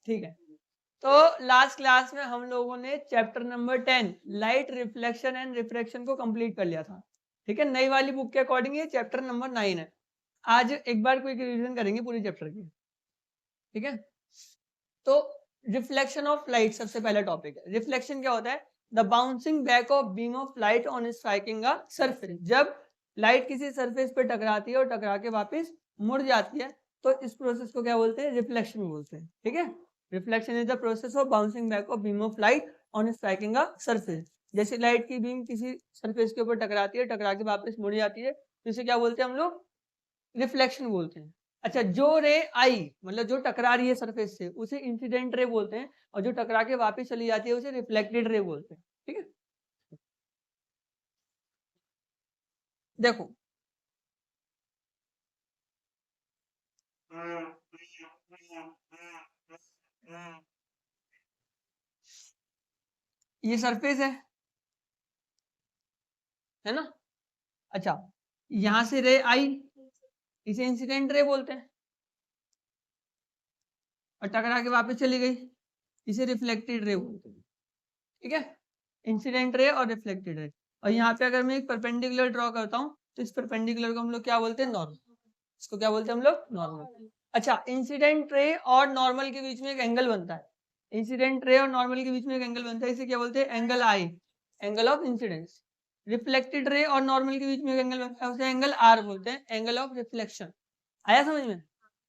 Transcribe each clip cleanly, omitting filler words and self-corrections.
ठीक है, तो लास्ट क्लास में हम लोगों ने chapter number 10 light reflection and refraction को कंप्लीट कर लिया था। ठीक है, नई वाली बुक के अकॉर्डिंग ये चैप्टर नंबर 9 है। आज एक बार क्विक रिवीजन करेंगे पूरी चैप्टर की। ठीक है, तो रिफ्लेक्शन ऑफ लाइट सबसे पहला टॉपिक है। रिफ्लेक्शन क्या होता है? The bouncing back of beam of light on striking a surface. जब लाइट किसी सरफेस पे टकराती है और टकरा के वापस मुड़ जाती है तो इस प्रोसेस को क्या बोलते हैं? रिफ्लेक्शन बोलते हैं। ठीक है, reflection is the process of bouncing back of beam of light on striking a surface. जैसे लाइट की बीम किसी सरफेस के ऊपर टकराती है, टकरा के वापस मुड़ जाती है, तो इसे क्या बोलते हैं हम लोग? रिफ्लेक्शन बोलते हैं। अच्छा, जो रे आई मतलब जो टकरा रही है सरफेस से उसे इंसिडेंट रे बोलते हैं, और जो टकरा के वापस चली जाती है उसे रिफ्लेक्टेड रे बोलते हैं। ठीक है, देखो ये सरफेस है ना? अच्छा, यहां से रे आई, इसे इंसिडेंट रे बोलते हैं, और टकरा के वापस चली गई, इसे रिफ्लेक्टेड रे बोलते हैं। ठीक है, इंसिडेंट रे और रिफ्लेक्टेड रे। और यहाँ पे अगर मैं एक परपेंडिकुलर ड्रॉ करता हूँ तो इस परपेंडिकुलर को हम लोग क्या बोलते हैं? नॉर्मल। इसको क्या बोलते हैं हम लोग? नॉर्मल। अच्छा, इंसिडेंट रे और नॉर्मल के बीच में एक एंगल बनता है। इंसिडेंट रे और नॉर्मल के बीच में एक एंगल बनता है, इसे क्या बोलते हैं? Angle I, angle of incidence. Reflected ray और नॉर्मल के बीच में एक एंगल बनता है, उसे एंगल आर बोलते हैं, एंगल ऑफ रिफ्लेक्शन। आया समझ में?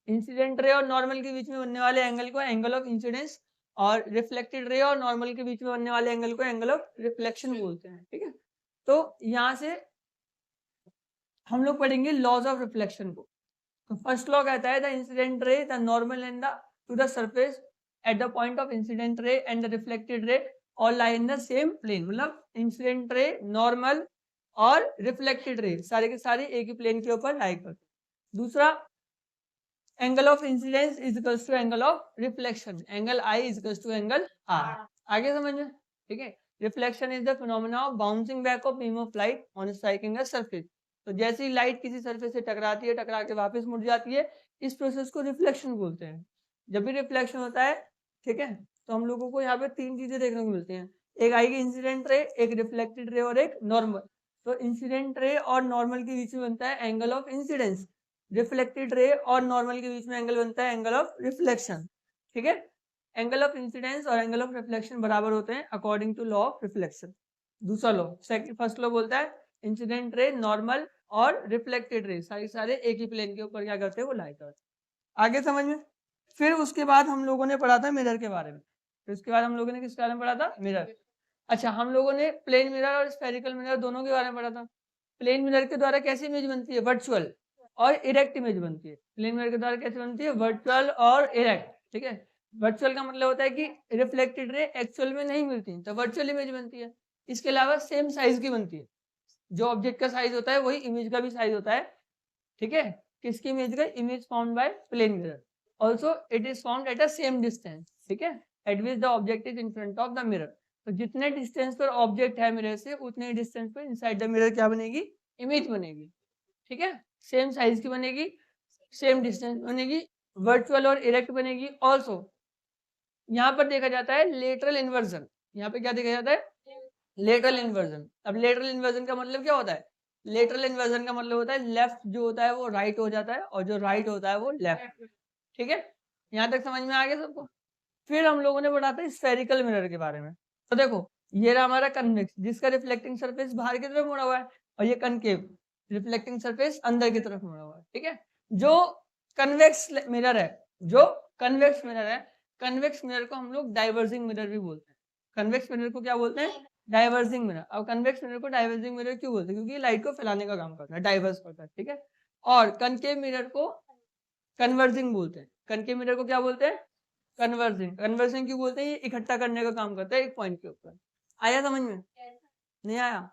इंसिडेंट रे और नॉर्मल के बीच में बनने वाले एंगल को एंगल ऑफ इंसिडेंस, और रिफ्लेक्टेड रे और नॉर्मल के बीच में बनने वाले एंगल को एंगल ऑफ रिफ्लेक्शन बोलते हैं। ठीक है, तो यहाँ से हम लोग पढ़ेंगे लॉज ऑफ रिफ्लेक्शन को। तो फर्स्ट लॉ कहता है the incident ray the normal and the to the surface at the point of incident ray and the reflected ray all lie in the same plane. मतलब incident ray, normal और reflected ray सारे के सारे एक ही plane के ऊपर लाई करते हैं। दूसरा, angle of incidence is equals to angle of reflection, angle i is equals to angle r. आगे समझ में? ठीक है, reflection is the phenomena of bouncing back of beam of light on striking a surface. तो जैसे ही light किसी surface से टकराती है, टकरा के वापस मुड़ जाती है, इस प्रोसेस को रिफ्लेक्शन बोलते हैं। जब भी रिफ्लेक्शन होता है, ठीक है, तो हम लोगों को यहाँ पे तीन चीजें देखने को मिलती हैं। एक आएगी इंसिडेंट रे, एक रिफ्लेक्टेड रे और एक नॉर्मल। तो इंसिडेंट रे और नॉर्मल के बीच में बनता है angle of incidence, reflected ray और नॉर्मल के बीच में एंगल बनता है एंगल ऑफ रिफ्लेक्शन। ठीक है, एंगल ऑफ इंसिडेंस और एंगल ऑफ रिफ्लेक्शन बराबर होते हैं according to law of reflection. दूसरा लॉ, सेकंड फर्स्ट लॉ बोलता है इंसिडेंट रे, नॉर्मल और रिफ्लेक्टेड रे सारे सारे एक ही प्लेन के ऊपर क्या करते हैं? वो लाई करते हैं। आगे समझ में? फिर उसके बाद हम लोगों ने पढ़ा था मिरर के बारे में। फिर उसके बाद हम लोगों ने किस बारे में पढ़ा था? मिरर। अच्छा, हम लोगों ने प्लेन मिरर और स्फेरिकल मिरर दोनों के बारे में पढ़ा था। प्लेन मिरर के द्वारा कैसी इमेज बनती है? वर्चुअल और इरेक्ट इमेज बनती है। प्लेन मिरर के द्वारा कैसे बनती है? वर्चुअल और इरेक्ट। ठीक है, वर्चुअल का मतलब होता है कि रिफ्लेक्टेड रे एक्चुअल में नहीं मिलती तो वर्चुअल इमेज बनती है। इसके अलावा सेम साइज की बनती है, जो ऑब्जेक्ट का साइज होता है वही इमेज का भी साइज होता है। ठीक है, किसकी इमेज का? Image found by plane mirror. Also it is found at a same distance. ठीक है, at which the object is in front of the mirror. तो जितने डिस्टेंस पर ऑब्जेक्ट है मिरर से, उतने डिस्टेंस पर इनसाइड द मिरर क्या बनेगी? इमेज बनेगी। ठीक है, सेम साइज की बनेगी, सेम डिस्टेंस बनेगी, वर्चुअल और इरेक्ट बनेगी। ऑल्सो यहाँ पर देखा जाता है लेटरल इन्वर्जन। यहाँ पे क्या देखा जाता है? Lateral inversion. अब लेटरल इन्वर्जन का मतलब क्या होता है? लेटरल इन्वर्जन का मतलब होता है लेफ्ट जो होता है वो राइट हो जाता है, और जो राइट होता है वो लेफ्ट। ठीक है, यहाँ तक समझ में आ गया सबको? फिर हम लोगों ने पढ़ा था स्फेरिकल मिरर के बारे में। तो देखो, ये रहा हमारा कन्वेक्स, जिसका रिफ्लेक्टिंग सरफेस बाहर की तरफ मुड़ा हुआ है, और ये कनकेव, रिफ्लेक्टिंग सरफेस अंदर की तरफ मुड़ा हुआ है। ठीक है, जो कन्वेक्स मिरर है, जो कन्वेक्स मिरर है, कन्वेक्स मिरर को हम लोग डाइवर्जिंग मिरर भी बोलते हैं। कन्वेक्स मिरर को क्या बोलते हैं? Diverging mirror. अब कन्वेक्स मिरर को डाइवर्जिंग मिरर क्यों बोलते हैं? क्योंकि लाइट को फैलाने का काम करता है, डाइवर्स करता है। ठीक है, और कनकेव मिरर को कन्वर्जिंग बोलते हैं। कनकेव मिरर को क्या बोलते हैं? कन्वर्जिंग। कन्वर्जिंग क्यों बोलते हैं? ये इकट्ठा करने का काम करता है एक पॉइंट के ऊपर। आया समझ में? नहीं आया?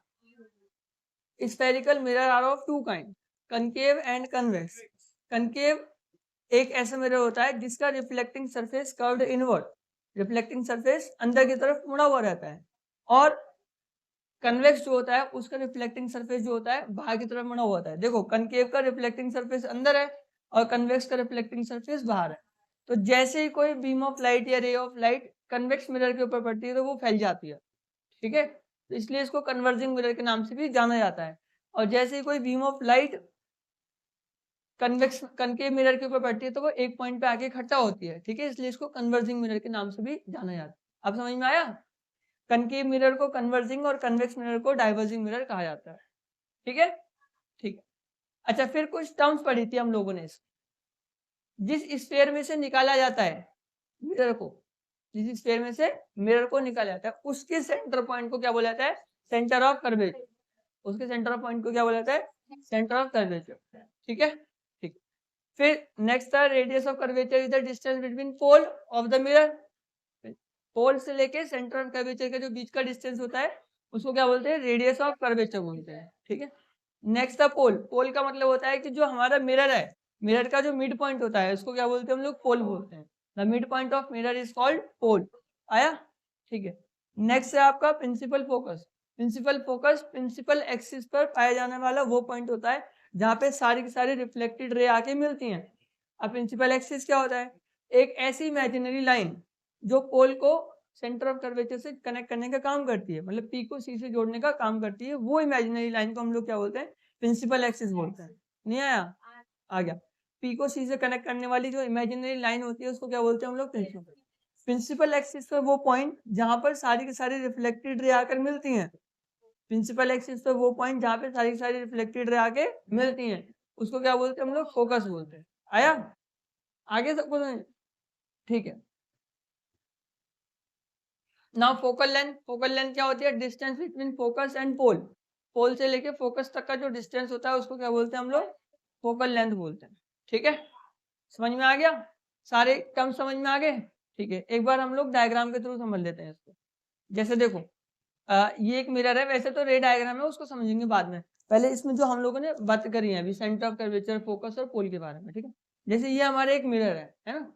Spherical mirror are of two kind, concave and convex. Concave एक ऐसा मिरर होता है जिसका reflecting surface curved inward, reflecting surface अंदर की तरफ मुड़ा हुआ रहता है, और कन्वेक्स जो होता है उसका रिफ्लेक्टिंग सरफेस जो होता है बाहर की तरफ मुड़ा हुआ होता है। देखो, कनकेव का रिफ्लेक्टिंग सरफेस अंदर है और कन्वेक्स का रिफ्लेक्टिंग सरफेस बाहर है। तो जैसे ही कोई बीम ऑफ लाइट या ray of light convex mirror के ऊपर पड़ती है तो वो फैल जाती है, ठीक है। तो इसलिए इसको कन्वर्जिंग मिरर के नाम से भी जाना जाता है। और जैसे ही कोई beam of light convex concave mirror के ऊपर पड़ती है तो वो एक पॉइंट पे आके इकट्ठा होती है, ठीक है। इसलिए इसको कन्वर्जिंग मिरर के नाम से भी जाना जाता है। अब समझ में आया? कनकेव मिरर को कन्वर्जिंग और कन्वेक्स मिरर को डाइवर्जिंग मिरर कहा जाता है, ठीक है। ठीक है। अच्छा, फिर कुछ टर्म्स पढ़ी थी हम लोगों ने। जिस स्फीयर में से निकाला जाता है मिरर को, जिस स्फीयर में से मिरर को निकाला जाता है उसके सेंटर पॉइंट को क्या बोला जाता है? Centre of curvature. उसके सेंटर ऑफ पॉइंट को क्या बोला जाता है? सेंटर ऑफ कर्वेचर, ठीक है। ठीक। फिर नेक्स्ट था radius of curvature is the distance between pole of the mirror. Pole से लेके सेंटर ऑफ कर्वेचर का जो बीच का डिस्टेंस होता है उसको क्या बोलते हैं? रेडियस ऑफ कर्वेचर बोलते हैं, ठीक है। नेक्स्ट था पोल। पोल का मतलब होता है कि जो हमारा मिरर है, मिरर का जो मिड पॉइंट होता है उसको क्या बोलते हैं हम लोग? पोल बोलते हैं। The mid point of mirror is called pole. आया? ठीक है। नेक्स्ट है आपका principal focus. Principal focus principal axis पर पाया जाने वाला वो पॉइंट होता है जहाँ पे सारी की सारी रिफ्लेक्टेड रे आके मिलती हैं। अब प्रिंसिपल एक्सिस क्या होता है? एक ऐसी इमेजिनरी लाइन जो पोल को सेंटर ऑफ कर्वेचर से कनेक्ट करने का काम करती है, मतलब पी को सी से जोड़ने का काम करती है। वो इमेजिनरी लाइन को हम लोग क्या बोलते हैं? प्रिंसिपल एक्सिस बोलते हैं। नहीं आया? आ गया। पी को सी से कनेक्ट करने वाली जो इमेजिनरी लाइन होती है उसको क्या बोलते हैं हम लोग? प्रिंसिपल। प्रिंसिपल एक्सिस पर वो पॉइंट जहां पर सारी की सारी रिफ्लेक्टेड रे आकर मिलती हैं। प्रिंसिपल एक्सिस पर वो पॉइंट जहां पे सारी की सारी रिफ्लेक्टेड रे आके मिलती हैं उसको क्या बोलते हैं हम लोग? फोकस बोलते हैं। आया? आगे सबको समझ? ठीक है। Now focal length. Focal length क्या होती है? Distance between focus and pole. पोल से लेके फोकस तक का जो डिस्टेंस होता है उसको क्या बोलते हैं हम लोग? फोकल लेंथ बोलते हैं, ठीक है। समझ में आ गया? सारे टर्म समझ में आ गए? ठीक है। एक बार हम लोग डायग्राम के थ्रू समझ लेते हैं इसको। जैसे देखो, ये एक मिरर है, वैसे तो रे डायग्राम है उसको समझेंगे बाद में। पहले इसमें जो हम लोगों ने बात करी है अभी सेंटर ऑफ कर्वेचर, फोकस और पोल के बारे में, ठीक है। जैसे ये हमारे एक मिरर है ना।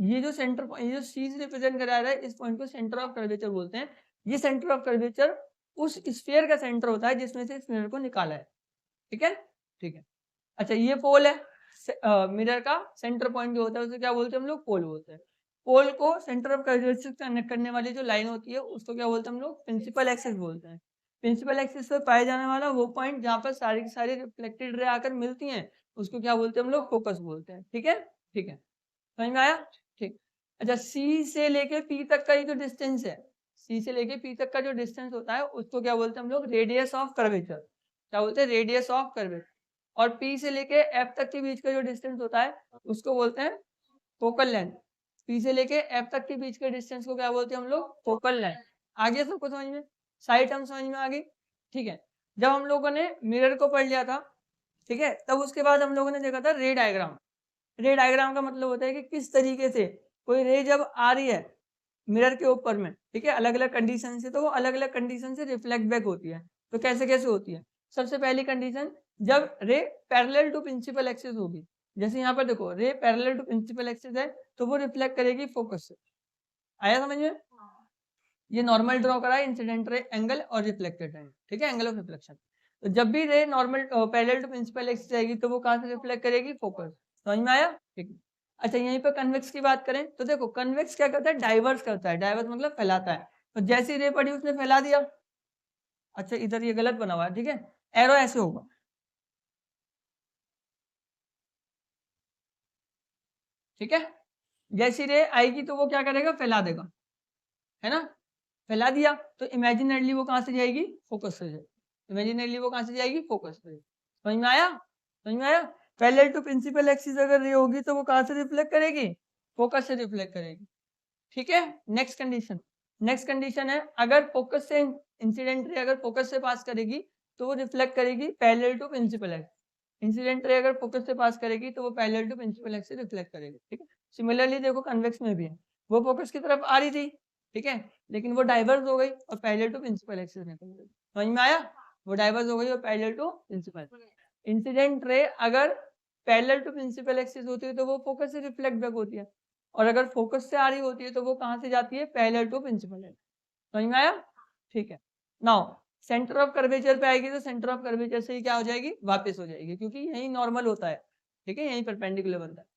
ये जो सेंटर, ये जो सी से रिप्रेजेंट करा रहा है इस पॉइंट को सेंटर ऑफ कर्वेचर बोलते हैं। ये सेंटर ऑफ कर्वेचर उस स्फीयर का सेंटर होता है जिसमें से इस मिरर को निकाला है, ठीक है। ठीक है। अच्छा, ये पोल है। मिरर का सेंटर पॉइंट जो होता है उसे क्या बोलते हैं हम लोग? पोल बोलते हैं। पोल को सेंटर ऑफ कर्वेचर से कनेक्ट करने वाली जो लाइन होती है उसको क्या बोलते हैं हम लोग? प्रिंसिपल एक्सिस बोलते हैं। प्रिंसिपल एक्सिस पर पाया जाने वाला वो पॉइंट जहाँ पर सारी की सारी रिफ्लेक्टेड रे आकर मिलती हैं उसको क्या बोलते हैं हम लोग? फोकस बोलते हैं, ठीक है। ठीक है, समझ में आया? ठीक। अच्छा, सी से लेके पी तक का ये जो डिस्टेंस है, सी से लेके पी तक का जो डिस्टेंस होता है उसको क्या बोलते हैं हम लोग? Radius of curvature. क्या बोलते हैं? Radius of curvature. और पी से लेके एफ तक के बीच का जो डिस्टेंस होता है उसको बोलते हैं फोकल लेंथ। पी से लेके एफ तक के बीच के डिस्टेंस को क्या बोलते हैं हम लोग? Focal length. आगे सबको समझ में? सारी टर्म समझ में आ गई? ठीक है। जब हम लोगों ने मिरर को पढ़ लिया था, ठीक है, तब उसके बाद हम लोगों ने देखा था रे डायग्राम। रे डायग्राम का मतलब होता है कि किस तरीके से कोई रे जब आ रही है मिरर के ऊपर में, ठीक है, अलग अलग कंडीशन से, तो वो अलग अलग कंडीशन से रिफ्लेक्ट बैक होती है। तो कैसे कैसे होती है? सबसे पहली कंडीशन, जब रे पैरेलल टू प्रिंसिपल एक्सिस होगी। जैसे यहाँ पर देखो, रे पैरेलल टू प्रिंसिपल एक्सिस है तो वो रिफ्लेक्ट करेगी फोकस से। आया समझ में? ये नॉर्मल ड्रॉ करा है, इंसिडेंट रे एंगल और रिफ्लेक्टेड रे, ठीक है, एंगल ऑफ रिफ्लेक्शन। तो जब भी ray normal parallel to principal axis जाएगी तो वो कहाँ से रिफ्लेक्ट करेगी? फोकस। समझ में आया? ठीक। अच्छा, यहीं पर कन्वेक्स की बात करें तो देखो, कन्वेक्स क्या करता है? डाइवर्स करता है। डाइवर्स मतलब फैलाता है। तो जैसी रे पड़ी उसने फैला दिया। अच्छा, इधर ये गलत बना हुआ है, ठीक है, एरो ऐसे होगा, ठीक है। जैसी रे आएगी तो वो क्या करेगा? फैला देगा, है ना। फैला दिया तो इमेजिनरली वो कहाँ से जाएगी? फोकस से जाएगी। इमेजिनरली वो कहाँ से जाएगी? फोकस से। समझ में आया? समझ में आया? पैरेलल टू प्रिंसिपल एक्सिस अगर रे होगी तो वो कहाँ से रिफ्लेक्ट करेगी? फोकस से रिफ्लेक्ट करेगी, ठीक है। नेक्स्ट कंडीशन, नेक्स्ट कंडीशन है, अगर फोकस से इंसिडेंट रे अगर फोकस से पास करेगी तो वो रिफ्लेक्ट करेगी parallel to principal axis. Incident ray अगर फोकस से पास करेगी तो वो parallel to principal axis reflect करेगी, ठीक है। सिमिलरली देखो, कन्वेक्स में भी है, वो फोकस की तरफ आ रही थी, ठीक है, लेकिन वो डाइवर्स हो गई और पैरेलल टू प्रिंसिपल एक्सिस निकल गई। समझ में आया? वो डाइवर्स हो गई और parallel to principal. Incident ray अगर पैरेलल टू प्रिंसिपल एक्सिस होती है तो वो फोकस से रिफ्लेक्ट बैक होती है, और अगर फोकस से आ रही होती है तो वो कहाँ से जाती है? Parallel to principal axis. समझ में आया? ठीक है। नाउ सेंटर ऑफ कर्वेचर पे आएगी तो सेंटर ऑफ कर्वेचर से ही क्या हो जाएगी? वापस हो जाएगी, क्योंकि यही नॉर्मल होता है, ठीक है, यही परपेंडिकुलर बनता है।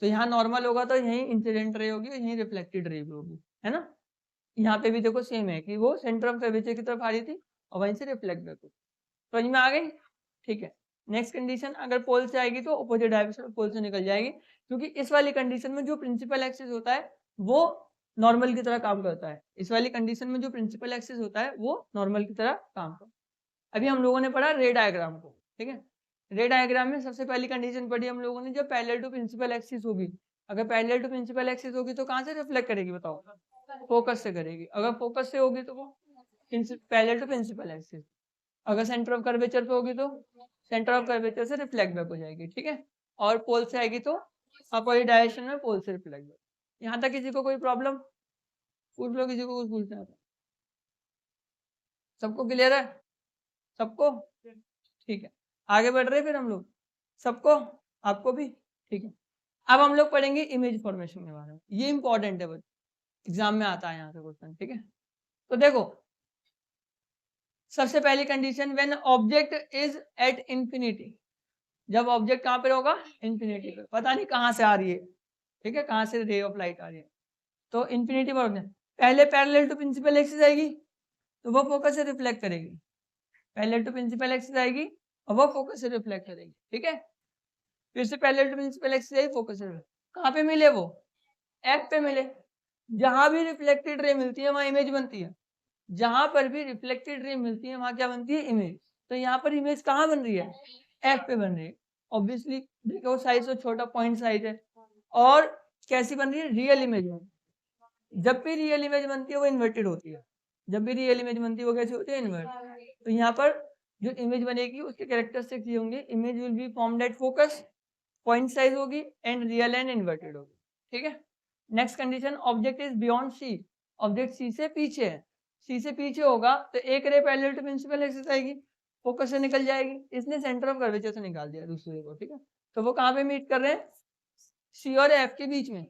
तो यहाँ नॉर्मल होगा तो यहीं इंसिडेंट रे होगी और यहीं रिफ्लेक्टेड रे भी होगी, है ना। यहाँ पे भी देखो सेम है कि वो सेंटर ऑफ कर्वेचर की तरफ आ रही थी और वहीं से रिफ्लेक्ट बैक हुई। समझ में आ गई? ठीक है। नेक्स्ट कंडीशन, अगर पोल से आएगी तो अपोजिट डायरेक्शन में पोल से निकल जाएगी, क्योंकि इस वाली कंडीशन में जो प्रिंसिपल एक्सिस होता है वो नॉर्मल की तरह काम करता है। इस वाली कंडीशन में जो प्रिंसिपल एक्सिस होता है वो नॉर्मल की तरह काम करता है। अभी हम लोगों ने पढ़ा रे डायग्राम को, ठीक है। रे डायग्राम में सबसे पहली कंडीशन पढ़ी हम लोगों ने, जब पैरेलल टू प्रिंसिपल एक्सिस होगी। अगर पैरेलल टू प्रिंसिपल एक्सिस होगी तो कहाँ से रिफ्लेक्ट करेगी बताओ? फोकस से करेगी। अगर फोकस से होगी तो वो पैरेलल टू प्रिंसिपल एक्सिस। अगर सेंटर ऑफ कर्वेचर पे होगी तो सेंटर ऑफ कर्वेचर से रिफ्लेक्ट बैक हो जाएगी, ठीक है। और पोल से आएगी तो अपोजिट डायरेक्शन में पोल से रिफ्लेक्ट बैक। यहाँ तक किसी को कोई प्रॉब्लम? पूछ लो, किसी को कुछ पूछना है? सबको क्लियर है? सबको ठीक है। आगे बढ़ रहे फिर हम लोग, सबको, आपको भी ठीक है। अब हम लोग पढ़ेंगे इमेज फॉर्मेशन के बारे में। ये इंपॉर्टेंट है बच्चों, एग्जाम में आता है यहाँ से क्वेश्चन, ठीक है। तो देखो, सबसे पहली condition, when object is at infinity. जब ऑब्जेक्ट कहाँ पे होगा? इंफिनिटी पे। पता नहीं कहाँ से आ रही है, ठीक है, कहाँ से रे ऑफ लाइट आ रही है। तो इंफिनिटी पर होगा। पहले पैरेलल टू प्रिंसिपल एक्सिस आएगी तो वो फोकस से रिफ्लेक्ट करेगी। पैरेलल टू प्रिंसिपल एक्सिस आएगी और वो फोकस से रिफ्लेक्ट करेगी, ठीक है। फिर से पैरेलल टू प्रिंसिपल एक्सिस आई, फोकस से कहाँ पे मिले वो? एफ पे मिले। जहां भी रिफ्लेक्टेड रे मिलती है वहां इमेज बनती है। जहां पर भी रिफ्लेक्टेड रे मिलती है वहां क्या बनती है? इमेज। तो यहाँ पर इमेज कहाँ बन रही है? एफ पे बन रही है। ऑब्वियसली देखो साइज तो छोटा पॉइंट साइज है। और कैसी बन रही है? रियल इमेज बन। जब भी रियल इमेज बनती है वो इन्वर्टेड होती है। जब भी रियल इमेज बनती है वो कैसी होती है? इन्वर्ट। तो यहाँ पर जो इमेज बनेगी उसके कैरेक्टरिस्टिक्स ये होंगे, image will be formed at focus, point size होगी एंड रियल एंड इन्वर्टेड होगी, ठीक है। Next condition, object is beyond C. Object C से पीछे है। सी से पीछे होगा तो एक ray parallel to principal axis आएगी, फोकस से निकल जाएगी। इसने सेंटर ऑफ कर्वेचर से निकाल दिया दूसरे को, ठीक है। तो वो कहाँ पे मीट कर रहे हैं? सी और एफ के बीच में।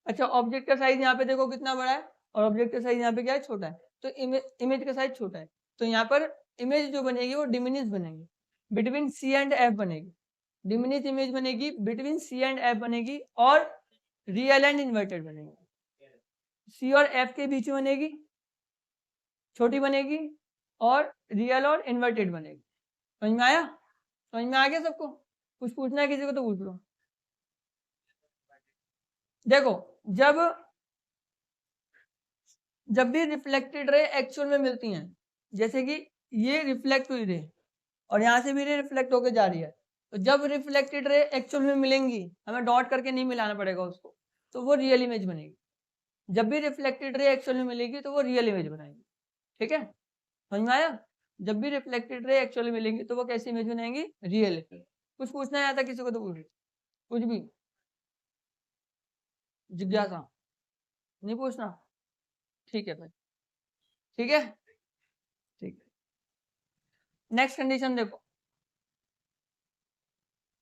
अच्छा, ऑब्जेक्ट का साइज यहाँ पे देखो कितना बड़ा है और ऑब्जेक्ट का साइज यहाँ पे क्या है? छोटा है। तो इमेज का साइज छोटा है, तो यहाँ पर इमेज जो बनेगी वो डिमिनिश बनेगी, बिटवीन सी एंड एफ बनेगी। डिमिनिश इमेज बनेगी बिटवीन सी एंड एफ बनेगी और रियल एंड इन्वर्टेड बनेगी। सी और एफ के बीच में बनेगी, छोटी बनेगी, और रियल और इन्वर्टेड बनेगी। समझ में आया? समझ में आ गया सबको? कुछ पूछना है किसी को तो पूछ लो। देखो, जब भी रिफ्लेक्टेड रे एक्चुअल में मिलती हैं, जैसे कि ये रिफ्लेक्ट हुई रे और यहाँ से भी रे रिफ्लेक्ट होकर जा रही है, तो जब रिफ्लेक्टेड रे एक्चुअल में मिलेंगी, हमें डॉट करके नहीं मिलाना पड़ेगा उसको, तो वो रियल इमेज बनेगी। जब भी रिफ्लेक्टेड रे एक्चुअल में मिलेगी तो वो रियल इमेज बनाएगी, ठीक है। समझ में आया? जब भी रिफ्लेक्टेड रे एक्चुअल में मिलेंगी तो वो कैसी इमेज बनाएंगी? Real image. कुछ पूछना है आता किसी को तो पूछ, कुछ भी जिज्ञासा नहीं पूछना? ठीक है भाई, ठीक है, ठीक है। नेक्स्ट कंडीशन देखो,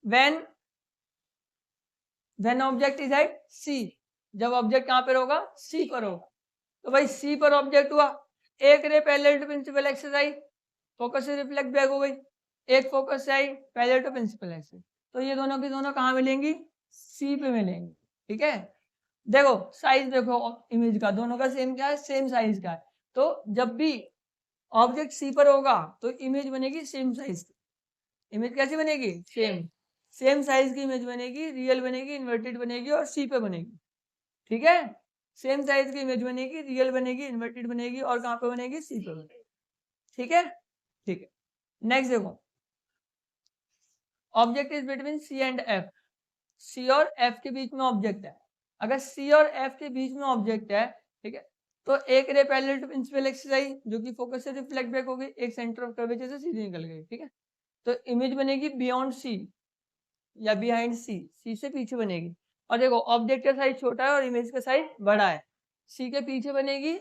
व्हेन ऑब्जेक्ट इज एट सी। जब ऑब्जेक्ट कहाँ पर होगा? सी पर होगा। तो भाई सी पर ऑब्जेक्ट हुआ, एक ray parallel to principal axis आई, फोकस से रिफ्लेक्ट बैक हो गई। एक फोकस से आई पैरेलल टू प्रिंसिपल एक्सिस, तो ये दोनों की दोनों कहाँ मिलेंगी? सी पे मिलेंगी, ठीक है। देखो साइज देखो इमेज का, दोनों का सेम क्या है? सेम साइज का है। तो जब भी ऑब्जेक्ट सी पर होगा तो इमेज बनेगी सेम साइज की। इमेज कैसी बनेगी? सेम साइज की इमेज बनेगी, रियल बनेगी, इन्वर्टेड बनेगी और सी पे बनेगी, ठीक है। सेम साइज की इमेज बनेगी, रियल बनेगी, इन्वर्टेड बनेगी और कहाँ पे बनेगी? सी पे बनेगी, ठीक है, ठीक है। नेक्स्ट देखो, object is between C and F. C और एफ के बीच में ऑब्जेक्ट है। अगर सी और एफ के बीच में ऑब्जेक्ट है, ठीक है, तो एक ray parallel to principal axis आई जो कि फोकस से रिफ्लेक्ट बैक हो गई, एक सेंटर ऑफ कर्वेचर से सीधी निकल गई, ठीक है। तो इमेज बनेगी बियॉन्ड सी या बिहाइंड सी, सी से पीछे बनेगी। और देखो ऑब्जेक्ट का साइज छोटा है और इमेज का साइज बड़ा है। सी के पीछे बनेगी,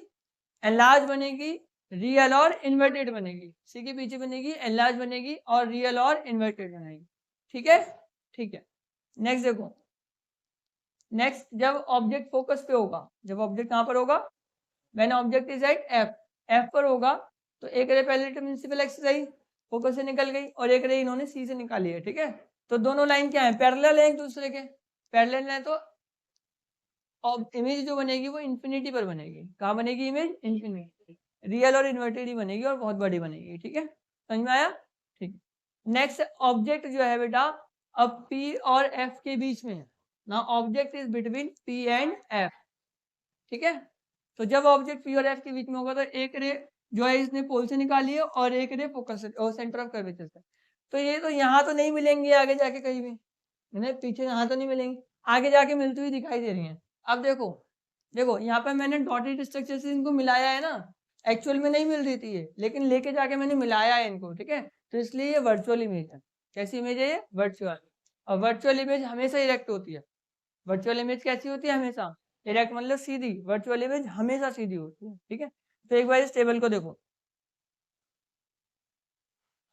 एनलार्ज बनेगी, रियल और इन्वर्टेड बनेगी। सी के पीछे बनेगी, एनलार्ज बनेगी और रियल और इन्वर्टेड बनेगी, ठीक है, ठीक है। नेक्स्ट देखो, नेक्स्ट जब ऑब्जेक्ट फोकस पे होगा, जब ऑब्जेक्ट कहाँ पर होगा? When object is at F, F पर होगा तो एक ray parallel to principal axis आई, फोकस से निकल गई और एक रे इन्होंने सी से निकाली है, ठीक है। तो दोनों लाइन क्या है? पैरेलल है एक दूसरे के, पैरेलल है तो इमेज जो बनेगी वो इन्फिनिटी पर बनेगी। कहाँ बनेगी इमेज? इन्फिनिटी। रियल और इन्वर्टेड ही बनेगी और बहुत बड़ी बनेगी। ठीक है, समझ में आया? ठीक। नेक्स्ट ऑब्जेक्ट जो है बेटा अब P और F के बीच में है ना। Object is between P and F। ठीक है, तो जब ऑब्जेक्ट P और F के बीच में होगा तो एक रे जो है इसने पोल से निकाली है और एक रे फोकस और सेंटर ऑफ कर्वेचर से। तो ये तो यहाँ तो नहीं मिलेंगी आगे जाके कहीं भी, नहीं पीछे यहाँ तो नहीं मिलेंगी, आगे जाके मिलती हुई दिखाई दे रही हैं। अब देखो देखो यहाँ पे मैंने डॉटेड स्ट्रक्चर से इनको मिलाया है ना, एक्चुअल में नहीं मिल रही थी ये, लेकिन लेके जाके मैंने मिलाया है इनको। ठीक है, तो इसलिए ये वर्चुअल इमेज है। कैसी इमेज है ये? वर्चुअल। और वर्चुअल इमेज हमेशा इरेक्ट होती है। वर्चुअल इमेज कैसी होती है? हमेशा इरेक्ट, मतलब सीधी। वर्चुअल इमेज हमेशा सीधी होती है। ठीक है, तो एक बार इस टेबल को देखो।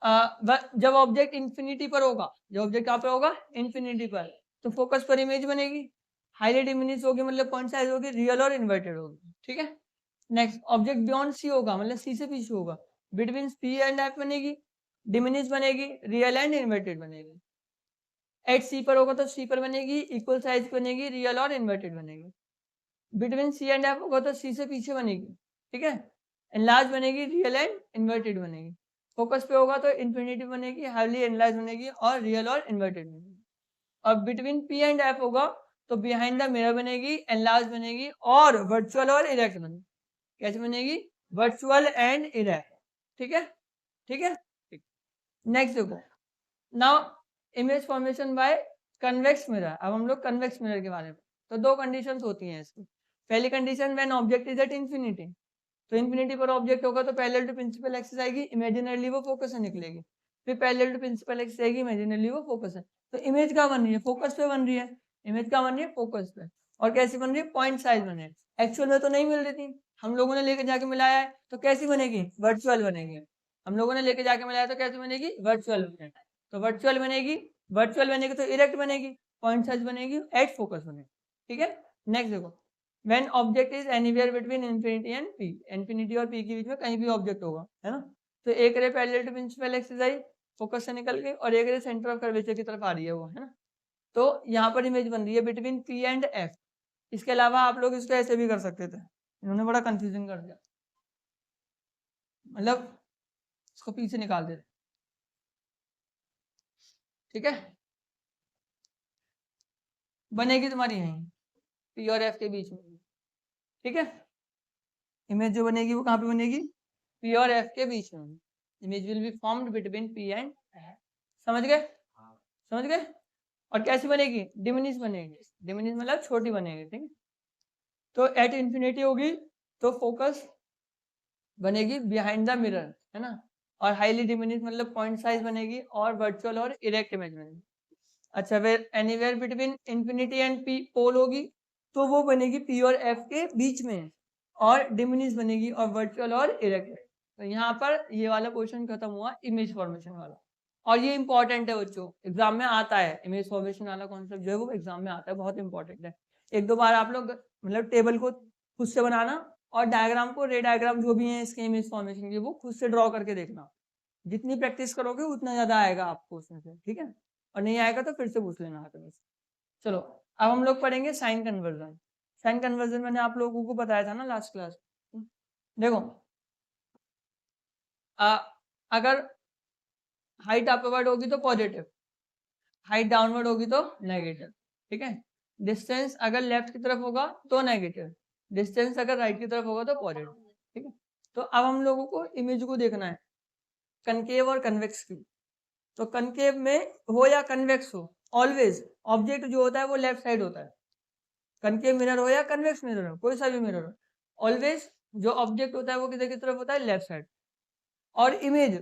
जब ऑब्जेक्ट इंफिनिटी पर होगा, जब ऑब्जेक्ट कहाँ पर होगा? इंफिनिटी पर, तो फोकस पर इमेज बनेगी, हाईली डिमिनिश होगी, मतलब पॉइंट साइज होगी, रियल और इन्वर्टेड होगी। ठीक है, नेक्स्ट ऑब्जेक्ट बियॉन्ड सी होगा, मतलब सी से पीछे होगा, बिटवीन पी एंड एफ बनेगी, डिमिनिश बनेगी, रियल एंड इन्वर्टेड बनेगी। एट सी पर होगा तो सी पर बनेगी, इक्वल साइज बनेगी, रियल और इन्वर्टेड बनेगी। बिटवीन सी एंड एफ होगा तो सी से पीछे बनेगी। ठीक है, एनलार्ज बनेगी, रियल एंड इन्वर्टेड बनेगी। फोकस पे होगा तो इन्फिनिटी बनेगी, हाईली एनलार्ज बनेगी और रियल और इन्वर्टेड बनेगी। और बिटवीन पी एंड एफ होगा तो बिहाइंड द मिरर बनेगी, एनलार्ज बनेगी और वर्चुअल और इरेक्ट बनेगी। कैसे बनेगी? Virtual and erect. ठीक है, ठीक है, ठीक। नेक्स्ट देखो, now image formation by convex mirror. अब हम लोग कन्वेक्स मिरर के बारे में, तो दो कंडीशंस होती हैं इसकी। पहली condition when object is at infinity, तो इंफिनिटी पर ऑब्जेक्ट होगा तो पैरेलल टू प्रिंसिपल एक्सिस आएगी, इमेजिनरली वो फोकस से निकलेगी। फिर पैरेलल टू प्रिंसिपल एक्सिस आएगी, इमेजिनरली वो फोकस है। तो इमेज कहाँ बन रही है? फोकस पे बन रही है। इमेज कहाँ बन रही है? फोकस पे। और कैसी बन रही है? पॉइंट साइज बन रही है। एक्चुअल में तो नहीं मिल रही थी, हम लोगों ने लेके जाके मिलाया है, तो कैसी बनेगी? वर्चुअल बनेगी। हम लोगों ने लेके जाके मिलाया तो कैसी बनेगी? वर्चुअल बनेगी। तो वर्चुअल बनेगी, वर्चुअल बनेगी तो इरेक्ट बनेगी, पॉइंट साइज बनेगी, एट फोकस बनेगी। ठीक है, नेक्स्ट देखो, when object is anywhere between infinity and p, infinity और p के बीच में कहीं भी ऑब्जेक्ट होगा, है ना। तो एक ray parallel to principal axis आई, फोकस से निकल गई, और एक रे सेंटर ऑफ कर्वेचर की तरफ आ रही है वो, है ना। तो यहाँ पर इमेज बन रही है बिटवीन p एंड f। इसके अलावा आप लोग इसको ऐसे भी कर सकते थे, इन्होंने बड़ा कंफ्यूजन कर दिया, मतलब इसको p से निकाल देते। ठीक है, बनेगी तुम्हारी यहीं p और f के बीच में। ठीक है, इमेज जो बनेगी वो कहाँ पे बनेगी? P और F के बीच में। Image will be formed between P and F। समझ गए? समझ गए? और कैसी बनेगी? डिमिनिश बनेगी। डिमिनिश मतलब छोटी बनेगी। ठीक है, तो एट इंफिनिटी होगी तो फोकस बनेगी बिहाइंड द मिरर, है ना। और हाईली डिमिनिश मतलब पॉइंट साइज बनेगी, और वर्चुअल और इरेक्ट इमेज बनेगी। अच्छा, फिर anywhere between infinity and P पोल होगी तो वो बनेगी P और F के बीच में, और डिमिनिश बनेगी, और वर्चुअल और इरेक्ट। तो यहाँ पर ये वाला क्वेश्चन खत्म हुआ, इमेज फॉर्मेशन वाला। और ये इंपॉर्टेंट है बच्चों, एग्जाम में आता है, इमेज फॉर्मेशन वाला कॉन्सेप्ट जो है वो एग्जाम में आता है, बहुत इंपॉर्टेंट है। एक दो बार आप लोग मतलब टेबल को खुद से बनाना, और डायग्राम को, रे डायग्राम जो भी है इसके इमेज फॉर्मेशन के, वो खुद से ड्रॉ करके देखना। जितनी प्रैक्टिस करोगे उतना ज्यादा आएगा आपको उसमें से। ठीक है, और नहीं आएगा तो फिर से पूछ लेना आकर। चलो, अब हम लोग पढ़ेंगे साइन कन्वर्जन। साइन कन्वर्जन मैंने आप लोगों को बताया था ना लास्ट क्लास। देखो, अगर हाइट अपवर्ड होगी तो पॉजिटिव, हाइट डाउनवर्ड होगी तो नेगेटिव। ठीक है, डिस्टेंस अगर लेफ्ट की तरफ होगा तो नेगेटिव, डिस्टेंस अगर राइट की तरफ होगा तो पॉजिटिव। ठीक है, तो अब हम लोगों को इमेज को देखना है कनकेव और कन्वेक्स की। तो कनकेव में हो या कन्वेक्स हो, ऑलवेज ऑब्जेक्ट जो होता है वो लेफ्ट साइड होता है। कनकेव मिरर हो या कन्वेक्स मिरर हो, कोई सा भी मिरर हो, ऑलवेज जो ऑब्जेक्ट होता है वो किधर की तरफ होता है? Left side. और इमेज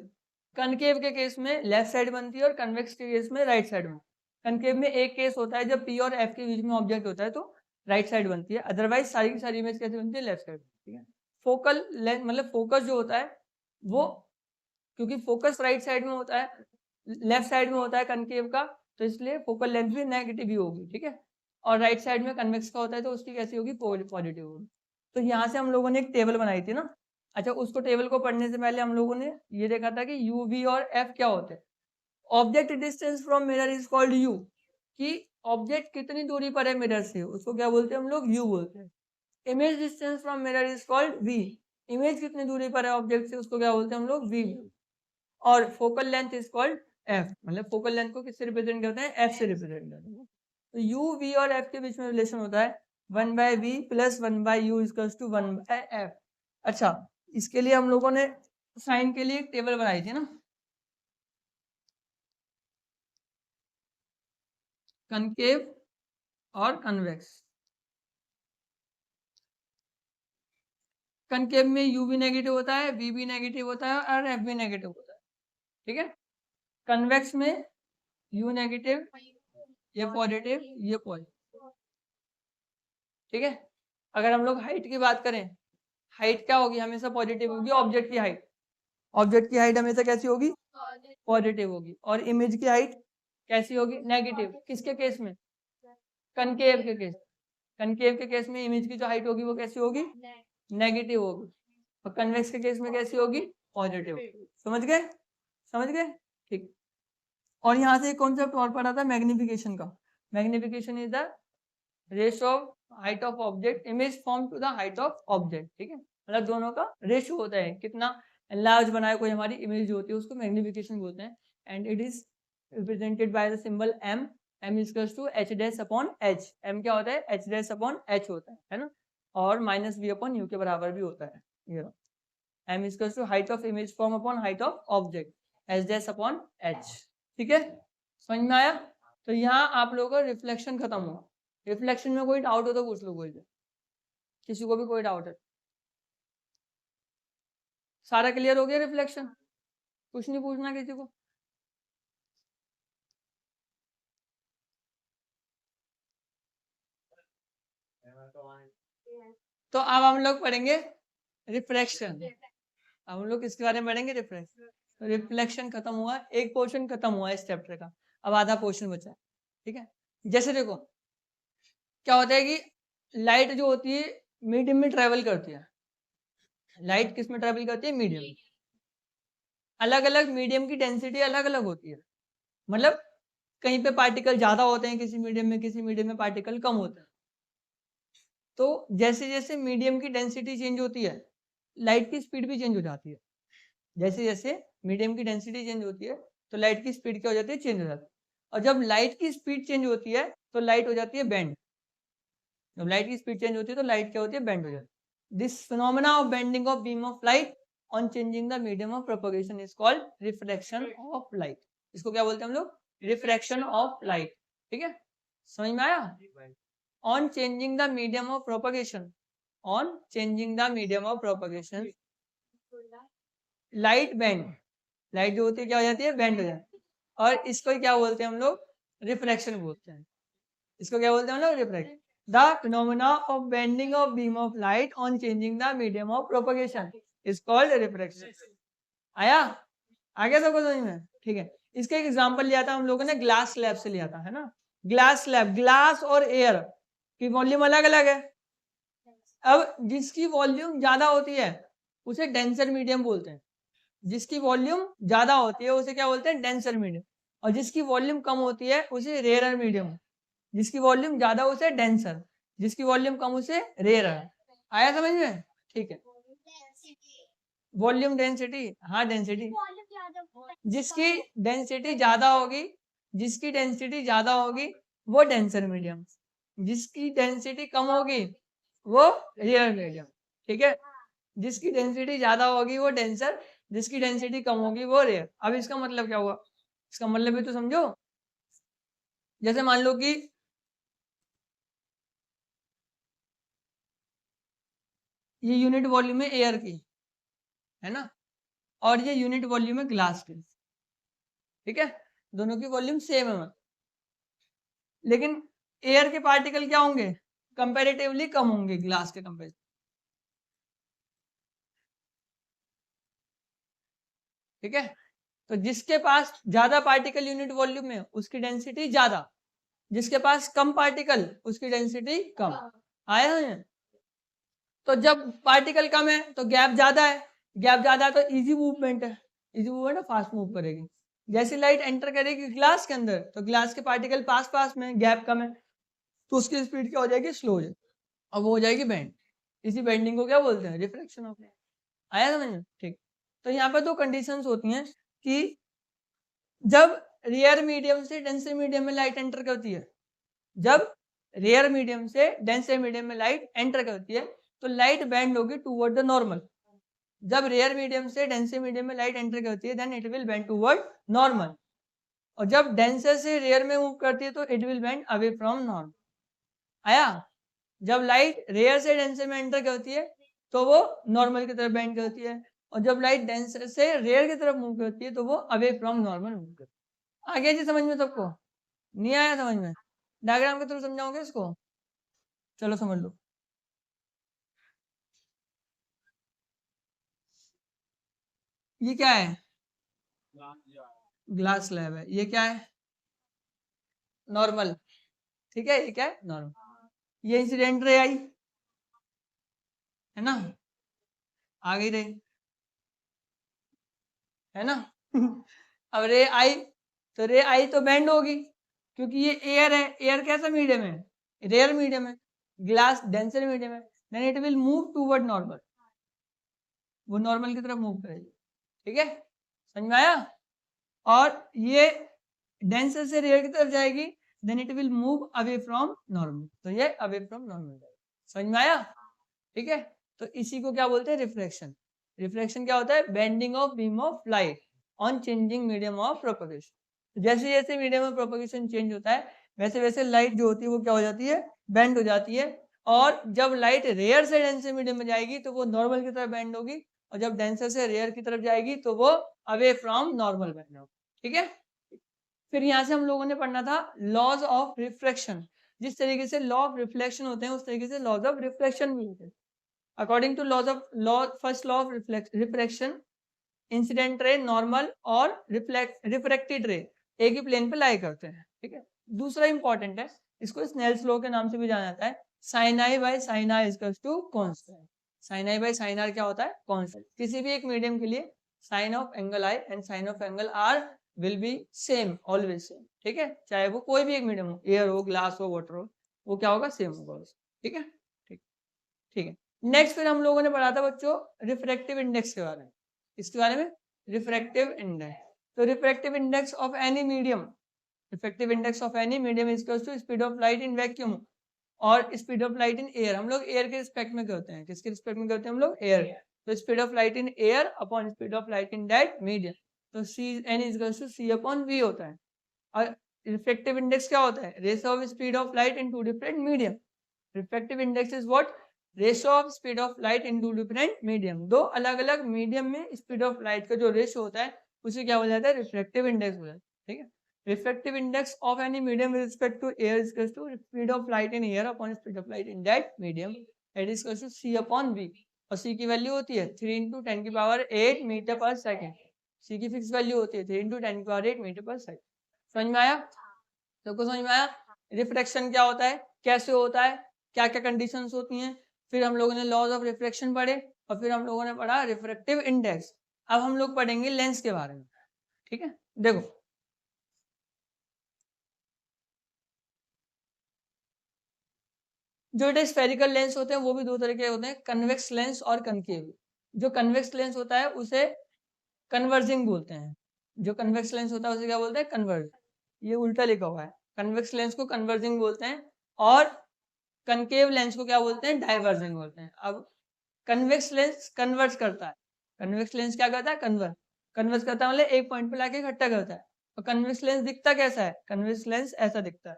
कनकेव के केस में लेफ्ट साइड बनती है और कन्वेक्स के केस में राइट साइड में। कनकेव में एक केस होता है जब P और F के बीच में ऑब्जेक्ट होता है तो राइट साइड बनती है, अदरवाइज सारी की सारी इमेज कैसे बनती है? Left side. ठीक है, फोकल लेंथ मतलब फोकस जो होता है वो, क्योंकि फोकस राइट साइड में होता है, लेफ्ट साइड में होता है कनकेव का, तो इसलिए फोकल लेंथ भी नेगेटिव ही होगी। ठीक है, और राइट साइड में कन्वेक्स का होता है तो उसकी कैसी होगी? पॉजिटिव होगी। तो यहाँ से हम लोगों ने एक टेबल बनाई थी ना। अच्छा, उसको टेबल को पढ़ने से पहले हम लोगों ने ये देखा था कि U, V और F क्या होते हैं। Object distance from mirror is called U, कि ऑब्जेक्ट कितनी दूरी पर है मिरर से, उसको क्या बोलते हैं हम लोग, यू बोलते हैं। Image distance from mirror is called v, image कितनी दूरी पर है ऑब्जेक्ट से, उसको क्या बोलते हैं हम लोग, वी। और focal length is called F, मतलब फोकल लेंथ को किससे रिप्रेजेंट करते हैं, एफ से रिप्रेजेंट करते हैं। तो यू वी और एफ के बीच में रिलेशन होता है 1/v plus 1/u equals to 1/f। अच्छा, इसके लिए हम लोगों ने साइन के लिए एक टेबल बनाई थी ना, कनकेव और कन्वेक्स। कनकेव में u भी नेगेटिव होता है, v भी नेगेटिव होता है और f भी नेगेटिव होता है, ठीक है। कन्वेक्स में u नेगेटिव, ये पॉजिटिव, ये पॉजिटिव, ठीक है। अगर हम लोग हाइट की बात करें, हाइट क्या होगी, हमेशा पॉजिटिव होगी, ऑब्जेक्ट की हाइट, ऑब्जेक्ट की हाइट हमेशा कैसी होगी, पॉजिटिव होगी। और इमेज की हाइट कैसी होगी, नेगेटिव। किसके केस में, कनकेव के केस, कनकेव के केस में इमेज की जो हाइट होगी वो कैसी होगी, नेगेटिव होगी। और कन्वेक्स के केस में कैसी होगी, पॉजिटिव। समझ गए, समझ गए, ठीक। और यहाँ से एक कॉन्सेप्ट और पढ़ा था मैग्निफिकेशन का। Magnification is the ratio of height of object image form to the height of object, ठीक है। मतलब दोनों का रेशियो होता है, कितना लार्ज बनाए कोई हमारी इमेज जो होती है उसको मैग्निफिकेशन बोलते हैं। And it is represented by the symbol m, m equals to h dash upon h। m क्या होता है, h डैश अपॉन h होता है ना। और माइनस v अपॉन u के बराबर भी होता है। ये m equals to height of image form upon height of object, h dash upon h, ठीक है। समझ में आया। तो यहाँ आप लोगों का रिफ्लेक्शन खत्म हुआ। रिफ्लेक्शन में कोई डाउट हो तो पूछ लो, कोई भी, किसी को भी कोई डाउट है। सारा क्लियर हो गया रिफ्लेक्शन, कुछ नहीं पूछना किसी को। तो अब हम लोग पढ़ेंगे रिफ्लेक्शन। अब हम लोग किसके बारे में पढ़ेंगे, रिफ्लेक्शन। तो रिफ्लेक्शन खत्म हुआ, एक पोर्शन खत्म हुआ इस चैप्टर का, अब आधा पोर्शन बचा है, ठीक है। जैसे देखो क्या होता है कि लाइट जो होती है मीडियम में ट्रेवल करती है। लाइट किस में ट्रेवल करती है, मीडियम। अलग अलग मीडियम की डेंसिटी अलग अलग होती है, मतलब कहीं पे पार्टिकल ज्यादा होते हैं किसी मीडियम में, किसी मीडियम में पार्टिकल कम होते हैं। तो जैसे जैसे मीडियम की डेंसिटी चेंज होती है, लाइट की स्पीड भी चेंज हो जाती है। जैसे जैसे मीडियम की डेंसिटी चेंज होती है तो लाइट की स्पीड क्या हो जाती है, चेंज हो जाती है। और जब लाइट की स्पीड चेंज होती है तो लाइट हो जाती है बेंड। जब लाइट की स्पीड चेंज होती है तो लाइट क्या होती है, बेंड हो जाती है। This phenomena of bending of beam of light on changing the medium of propagation is called reflection of light. इसको क्या बोलते हैं हम लोग, रिफ्रैक्शन ऑफ लाइट, ठीक है। समझ में आया। On changing the medium of propagation, on changing the medium of propagation light bend, light जो होती है क्या हो जाती है, बेंड हो जाती है। और इसको क्या बोलते हैं हम लोग, रिफ्लेक्शन बोलते हैं। इसको क्या बोलते हैं हम लोग, reflection. The phenomena of bending of beam of light on changing the medium of propagation is called reflection. आया, आ गया सबको समझ में, ठीक है। इसका एक एग्जांपल लिया था हम लोगों ने, ग्लास स्लैब से लिया था, है ना। ग्लास स्लैब, ग्लास और एयर की वॉल्यूम अलग अलग है। अब जिसकी वॉल्यूम ज्यादा होती है उसे डेंसर मीडियम बोलते हैं, जिसकी वॉल्यूम ज्यादा होती है उसे क्या बोलते हैं, डेंसर मीडियम। और जिसकी वॉल्यूम कम होती है उसे रेयर मीडियम। जिसकी वॉल्यूम ज्यादा उसे डेंसर, जिसकी वॉल्यूम कम उसे रेयर। आया समझ में, ठीक है। वॉल्यूम डेंसिटी, हाँ डेंसिटी, जिसकी डेंसिटी ज्यादा होगी, जिसकी डेंसिटी ज्यादा होगी वो डेंसर मीडियम, जिसकी डेंसिटी कम होगी वो रेयर मीडियम, ठीक है। जिसकी डेंसिटी ज्यादा होगी वो डेंसर, जिसकी डेंसिटी कम होगी वो रेयर। अब इसका मतलब क्या हुआ, इसका मतलब भी तो समझो। जैसे मान लो कि ये यूनिट वॉल्यूम है एयर की, है ना, और ये यूनिट वॉल्यूम है ग्लास की, ठीक है। दोनों की वॉल्यूम सेम है, लेकिन एयर के पार्टिकल क्या होंगे, कंपैरेटिवली कम होंगे ग्लास के कंपेरिजन, ठीक है। तो जिसके पास ज्यादा पार्टिकल यूनिट वॉल्यूम में उसकी डेंसिटी ज्यादा, जिसके पास कम पार्टिकल उसकी डेंसिटी कम। आया है। तो जब पार्टिकल कम है तो गैप ज्यादा है, गैप ज्यादा है तो इजी मूवमेंट है, इजी मूवमेंट है, फास्ट मूव करेगी। जैसी लाइट एंटर करेगी ग्लास के अंदर तो ग्लास के पार्टिकल पास पास में, गैप कम है, तो उसकी स्पीड क्या हो जाएगी, स्लो हो जाएगी, अब वो हो जाएगी बेंड। इसी बेंडिंग को क्या बोलते हैं, रिफ्रैक्शन ऑफ लाइट। आया समझ में? ठीक। तो यहाँ पर दो कंडीशंस होती हैं कि जब रेयर मीडियम से डेंसर मीडियम में लाइट एंटर करती है, जब रेयर मीडियम से डेंसर मीडियम में लाइट एंटर करती है तो लाइट बेंड होगी टूवर्ड द नॉर्मल। जब रेयर मीडियम से डेंसर मीडियम में लाइट एंटर करती है then it will bend toward normal, और जब डेंसर से रेयर में मूव करती है तो it will bend away from normal. आया? जब लाइट रेयर से डेंसर में एंटर करती है तो वो नॉर्मल की तरफ बेंड करती है, और जब लाइट डेंसर से रेयर की तरफ मूव करती है तो वो अवे फ्रॉम नॉर्मल मूव करती है। आ गया जी समझ में सबको? नहीं आया समझ में? डायग्राम के थ्रू समझाओगे इसको? चलो समझ लो। ये क्या है? ग्लास स्लैब है। ये क्या है? नॉर्मल। ठीक है, ये क्या है? नॉर्मल। ये इंसिडेंट रे आई है ना, आ गई रे, है ना? अब रे आई तो रे आई तो बेंड होगी क्योंकि ये एयर है। एयर कैसा मीडियम है? रेयर मीडियम है। ग्लास डेंसर मीडियम है, then it will move toward normal, वो नॉर्मल की तरफ मूव करेगी। ठीक है, समझ में आया? और ये डेंसर से रेयर की तरफ जाएगी then it will move away from normal, तो ये अवे फ्रॉम नॉर्मल जाएगी। समझ में आया? ठीक है, तो इसी को क्या बोलते हैं, रिफ्लेक्शन। रिफ्लेक्शन क्या होता है? Bending of beam of light on changing medium of propagation. जैसे जैसे मीडियम ऑफ प्रोपगेशन चेंज होता है वैसे वैसे लाइट जो होती है वो क्या हो जाती है, बेंड हो जाती है। और जब लाइट रेयर से डेंसर मीडियम में जाएगी तो वो नॉर्मल की तरफ बेंड होगी, और जब डेंसर से रेयर की तरफ जाएगी तो वो अवे फ्रॉम नॉर्मल बेंड होगी। ठीक है, फिर यहाँ से हम लोगों ने पढ़ना था लॉज ऑफ रिफ्रैक्शन। जिस तरीके से लॉ ऑफ रिफ्लेक्शन होते हैं उस तरीके से लॉज ऑफ रिफ्लेक्शन भी होते हैं। According to laws of first law of refraction, incident ray, normal और रिफ्रैक्टेड रे एक ही प्लेन पे लाई करते हैं। ठीक है, दूसरा इंपॉर्टेंट है, इसको स्नेल्स लॉ के नाम से भी जाना जाता है, sine i by sine r equals to constant. Sine i by sine r क्या होता है, कांस्टेंट। किसी भी एक मीडियम के लिए sine of angle i and sine of angle r will be same, always same. ठीक है, चाहे वो कोई भी एक मीडियम हो, एयर हो, ग्लास हो, वाटर हो, वो क्या होगा, सेम होगा। ठीक है, ठीक, ठीक है। नेक्स्ट फिर हम लोगों ने पढ़ा था बच्चों रिफ्रैक्टिव इंडेक्स के बारे में। इसके बारे में, रिफ्रैक्टिव इंडेक्स। तो refractive index of any medium, refractive index of any medium is equal to speed of light in vacuum और speed of light in air. हम लोग एयर के रिस्पेक्ट में करते हैं, किसके रिस्पेक्ट में करते हैं हम लोग, एयर। तो speed of light in air upon speed of light in that medium, तो C N is equal to C upon V होता है। और रिफ्रैक्टिव इंडेक्स क्या होता है, ratio of speed of light in two different medium. Refractive index is what, ratio of speed of light in two different medium. दो अलग अलग medium में स्पीड ऑफ लाइट का जो रेशियो होता है उसे क्या हो जाता है, रिफ्रैक्टिव इंडेक्स हो जाता है। ठीक है, refractive index of any medium with respect to air is equal to speed of light in air upon speed of light in that medium, that is equal to c upon v। और c की value होती है 3 into 10 की power 8 metre पर second. c की fix value होती है 3 into 10 की पावर 8 मीटर पर सेकेंड। समझ में आया? सबको समझ में आया? रिफ्रैक्शन क्या होता है, कैसे होता है, क्या क्या कंडीशंस होती हैं। फिर हम लोगों ने लॉज ऑफ रिफ्रैक्शन पढ़े, और फिर हम लोगों ने पढ़ा रिफ्रैक्टिव इंडेक्स। अब हम लोग पढ़ेंगे लेंस के बारे में। ठीक है, देखो जो स्फेरिकल लेंस होते हैं वो भी दो तरह के होते हैं, कन्वेक्स लेंस और कनकेव। जो कन्वेक्स लेंस होता है उसे कन्वर्जिंग बोलते हैं। जो कन्वेक्स लेंस होता है उसे क्या बोलते हैं, कन्वर्ज। ये उल्टा लिखा हुआ है, कन्वेक्स लेंस को कन्वर्जिंग बोलते हैं और कनकेव लेंस को क्या बोलते हैं, डाइवर्जिंग बोलते हैं। अब कन्वेक्स लेंस कन्वर्ज करता है, कन्वेक्स लेंस क्या करता है, कन्वर्ज करता है, मतलब एक पॉइंट पे लाके इकट्ठा करता है। और कन्वेक्स लेंस दिखता कैसा है, कन्वेक्स लेंस ऐसा दिखता है,